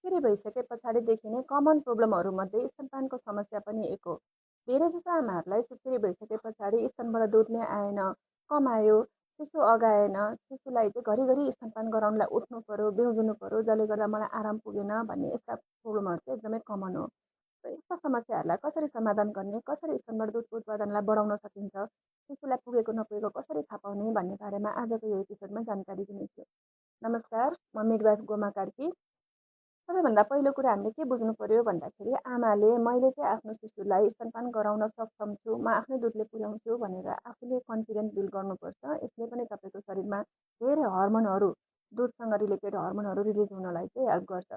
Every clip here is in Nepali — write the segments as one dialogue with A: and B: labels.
A: सुत्केरी भइसके पछाडिदेखि नै कमन प्रब्लमहरूमध्ये स्तनपानको समस्या पनि एक हो। धेरैजसो आमाहरूलाई सुत्केरी भइसके पछाडि स्तनबाट दुध नै आएन, कम आयो, शिशु अगाएन, शिशुलाई चाहिँ घरिघरि स्तनपान गराउनलाई उठ्नु पर्यो, बिउजिनु पर्यो, जसले गर्दा मलाई आराम पुगेन भन्ने यस्ता प्रब्लमहरू चाहिँ एकदमै कमन हो। र यस्ता समस्याहरूलाई कसरी समाधान गर्ने, कसरी स्तनबाट दुधको उत्पादनलाई बढाउन सकिन्छ, शिशुलाई पुगेको नपुगेको कसरी थाहा पाउने भन्ने बारेमा आजको यो एपिसोडमा जानकारी दिनेछु। नमस्कार, म मिडवाइफ गोमा कार्की। सबैभन्दा पहिलो कुरा हामीले के बुझ्नु पर्यो भन्दाखेरि आमाले मैले चाहिँ आफ्नो शिशुलाई स्तनपान गराउन सक्षम छु, म आफ्नै दुधले पुर्याउँछु भनेर आफूले कन्फिडेन्स बिल्ड गर्नुपर्छ। यसले पनि तपाईँको शरीरमा धेरै हर्मोनहरू, दुधसँग रिलेटेड हर्मोनहरू रिलिज हुनलाई चाहिँ हेल्प गर्छ।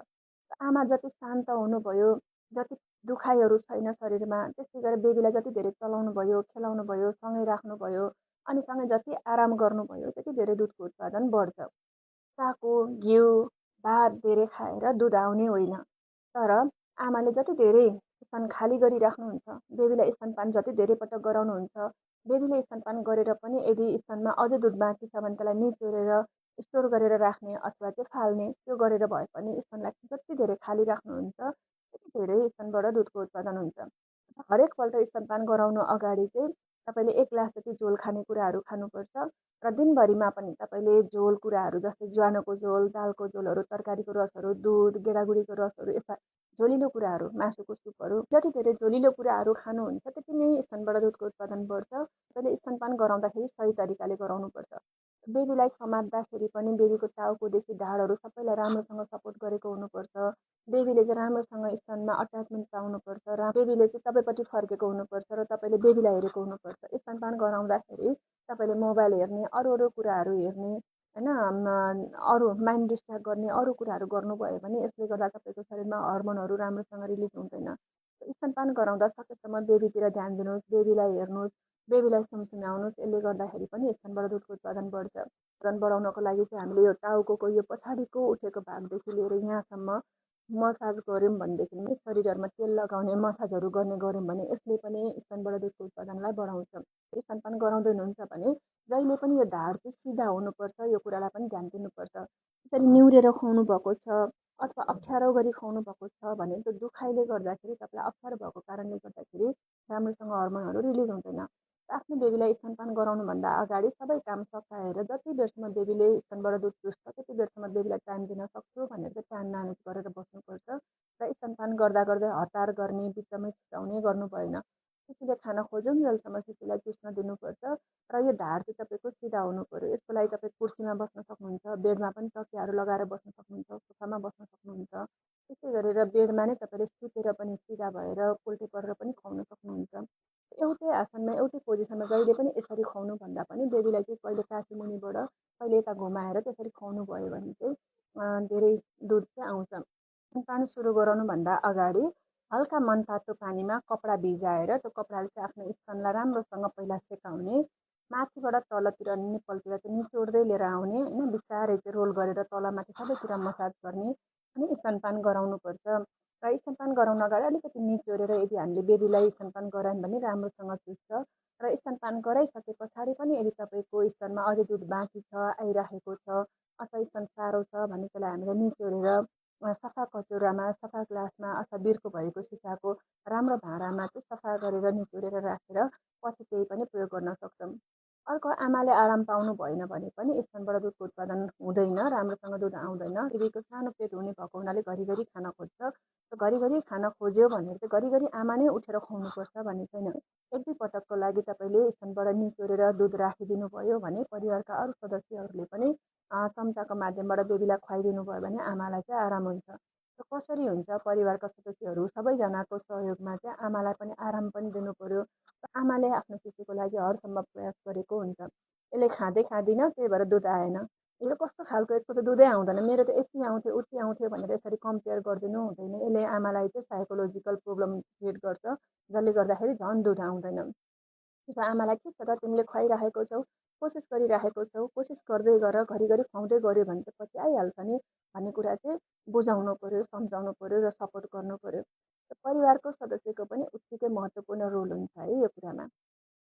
A: आमा जति शान्त हुनुभयो, जति दुखाइहरू छैन शरीरमा, त्यसै गरेर बेबीलाई जति धेरै चलाउनु भयो, खेलाउनु भयो, सँगै राख्नुभयो अनि सँगै जति आराम गर्नुभयो त्यति धेरै दुधको उत्पादन बढ्छ। चाको, घिउ, भात धेरै खाएर दुध आउने होइन, तर आमाले जति धेरै स्तन खाली गरिराख्नुहुन्छ, बेबीलाई स्तनपान जति धेरै पटक गराउनुहुन्छ, बेबीले स्तनपान गरेर पनि यदि स्तनमा अझै दुध बाँकी छ भने त्यसलाई निचोरेर स्टोर गरेर राख्ने अथवा चाहिँ फाल्ने, त्यो गरेर भए पनि स्तनलाई जति धेरै खाली राख्नुहुन्छ त्यति धेरै स्तनबाट दुधको उत्पादन हुन्छ। हरेकपल्ट स्तनपान गराउनु अगाडि चाहिँ तपाईँले 1 ग्लास जति झोल खाने कुराहरू खानुपर्छ र दिनभरिमा पनि तपाईँले झोल कुराहरू जस्तै ज्वानोको झोल, दालको झोलहरू, तरकारीको रसहरू, दुध, गेडागुडीको रसहरू, यस्ता झोलिलो कुराहरू, मासुको सुपहरू, जति धेरै झोलिलो कुराहरू खानुहुन्छ त्यति नै स्तनबाट दुधको उत्पादन बढ्छ। तपाईँले स्तनपान गराउँदाखेरि सही तरिकाले गराउनुपर्छ। बेबीलाई समात्दाखेरि पनि बेबीको टाउकोदेखि ढाडहरू सबैलाई राम्रोसँग सपोर्ट गरेको हुनुपर्छ। बेबीले चाहिँ राम्रोसँग स्तनमा अट्याचमेन्ट पाउनुपर्छ र बेबीले चाहिँ तपाईँपट्टि फर्केको हुनुपर्छ र तपाईँले बेबीलाई हेरेको हुनुपर्छ। स्तनपान गराउँदाखेरि तपाईँले मोबाइल हेर्ने, अरू कुराहरू हेर्ने, होइन, अरू माइन्ड डिस्ट्र्याक्ट गर्ने अरू कुराहरू गर्नुभयो भने यसले गर्दा तपाईँको शरीरमा हर्मोनहरू राम्रोसँग रिलिज हुँदैन। स्तनपान गराउँदा सकेसम्म बेबीतिर ध्यान दिनुहोस्, बेबीलाई हेर्नुहोस्, बेबीलाई सुमसुम्याउनुहोस्। यसले गर्दाखेरि पनि स्तनबाट दुधको उत्पादन बढ्छ। उत्पादन बढाउनको लागि चाहिँ हामीले यो टाउको यो पछाडिको उठेको भागदेखि लिएर यहाँसम्म मसाज गऱ्यौँ भनेदेखि शरीरहरूमा तेल लगाउने मसाजहरू गर्ने गऱ्यौँ भने यसले पनि स्तनबाट दुधको उत्पादनलाई बढाउँछ। स्तनपान गराउँदै हुनुहुन्छ भने जहिले पनि यो ढाड चाहिँ सिधा हुनुपर्छ, यो कुरालाई पनि ध्यान दिनुपर्छ। त्यसरी निहुरेर खुवाउनु भएको छ अथवा अप्ठ्यारो गरी खुवाउनु भएको छ भने त्यो दुखाइले गर्दाखेरि तपाईँलाई अप्ठ्यारो भएको कारणले गर्दाखेरि राम्रोसँग हर्मोनहरू रिलिज हुँदैन। आफ्नो बेबीलाई स्तनपान गराउनुभन्दा अगाडि सबै काम सकाएर जति बेरसम्म बेबीले स्तनबाट दुध चुस्छ त्यति बेरसम्म बेबीलाई टाइम दिन सक्छु भनेर चाहिँ टाइम म्यानेज गरेर बस्नुपर्छ। र स्तनपान गर्दा गर्दै हतार गर्ने, बिचमै छुटाउने गर्नु भएन। शिशुले खान खोजुन्जेलसम्म शिशुलाई चुस्न दिनुपर्छ र यो ढाड चाहिँ तपाईँको सिधा हुनु पर्यो। यसको लागि तपाईँ कुर्सीमा बस्न सक्नुहुन्छ, बेडमा पनि तकियाहरू लगाएर बस्न सक्नुहुन्छ, सोफामा बस्न सक्नुहुन्छ। त्यसै गरेर बेडमा नै तपाईँले सुतेर पनि सिधा भएर उल्टे परेर पनि खुवाउन सक्नुहुन्छ। एउटै आसनमा, एउटै पोजिसनमा जहिले पनि यसरी खुवाउनु भन्दा पनि बेबीलाई चाहिँ कहिले काखी मुनिबाट कहिले यता घुमाएर त्यसरी खुवाउनु भयो भने चाहिँ धेरै दुध चाहिँ आउँछ। स्तनपान सुरु गराउनुभन्दा अगाडि हल्का मनतातो पानीमा कपडा भिजाएर त्यो कपडाले चाहिँ आफ्नो स्तनलाई राम्रोसँग पहिला सेकाउने, माथिबाट तलतिर निप्पलतिर चाहिँ निचोड्दै लिएर आउने, होइन, बिस्तारै चाहिँ रोल गरेर तलमाथि सबैतिर मसाज गर्ने अनि स्तनपान गराउनुपर्छ। र स्तनपान गराउन अगाडि अलिकति निचोरेर यदि हामीले बेबीलाई स्तनपान गरायौँ भने राम्रोसँग चुस्छ। र स्तनपान गराइसके पछाडि पनि यदि तपाईँको स्तनमा अझै दुध बाँकी छ, आइराखेको छ अथवा स्तन साह्रो छ भने त्यसलाई हामीले निचोरेर सफा कचौरामा, सफा ग्लासमा अथवा बिर्को भएको सिसाको राम्रो भाँडामा चाहिँ सफा गरेर निचोरेर राखेर पछि केही पनि प्रयोग गर्न सक्छौँ। अर्को, आमाले आराम पाउनु भएन भने पनि स्तनबाट दुधको उत्पादन हुँदैन, राम्रोसँग दुध आउँदैन। बेबीको सानो पेट हुने भएको हुनाले घरिघरि खान खोज्छ। घरिघरि खान खोज्यो भने चाहिँ घरिघरि आमा नै उठेर खुवाउनुपर्छ भन्ने छैन। 1-2 पटकको लागि तपाईँले स्तनबाट निचोरेर दुध राखिदिनु भयो भने परिवारका अरू सदस्यहरूले पनि चम्चाको माध्यमबाट बेबीलाई खुवाइदिनु भयो भने आमालाई चाहिँ आराम हुन्छ। र कसरी हुन्छ, परिवारका सदस्यहरू सबैजनाको सहयोगमा चाहिँ आमालाई पनि आराम पनि दिनु पर्यो। आमाले आफ्नो शिशुको लागि हरसम्भव प्रयास गरेको हुन्छ। यसले खाँदै खाँदिनँ त्यही भएर दुध आएन, यो कस्तो खालको, यसको त दुधै आउँदैन, मेरो त यति आउँथ्यो उति आउँथ्यो भनेर यसरी कम्पेयर गरिदिनु हुँदैन। यसले आमालाई चाहिँ साइकोलोजिकल प्रब्लम क्रिएट गर्छ, जसले गर्दाखेरि झन् दुध आउँदैन। र आमालाई के छ त, तिमीले खुवाइराखेको छौ, कोसिस गरिराखेको छौ, कोसिस गर्दै गर, घरिघरि खुवाउँदै गऱ्यो भने चाहिँ पछि आइहाल्छ नि भन्ने कुरा चाहिँ बुझाउनु पर्यो, सम्झाउनु पर्यो र सपोर्ट गर्नु पर्यो। परिवारको सदस्यको पनि उत्तिकै महत्त्वपूर्ण रोल हुन्छ है यो कुरामा।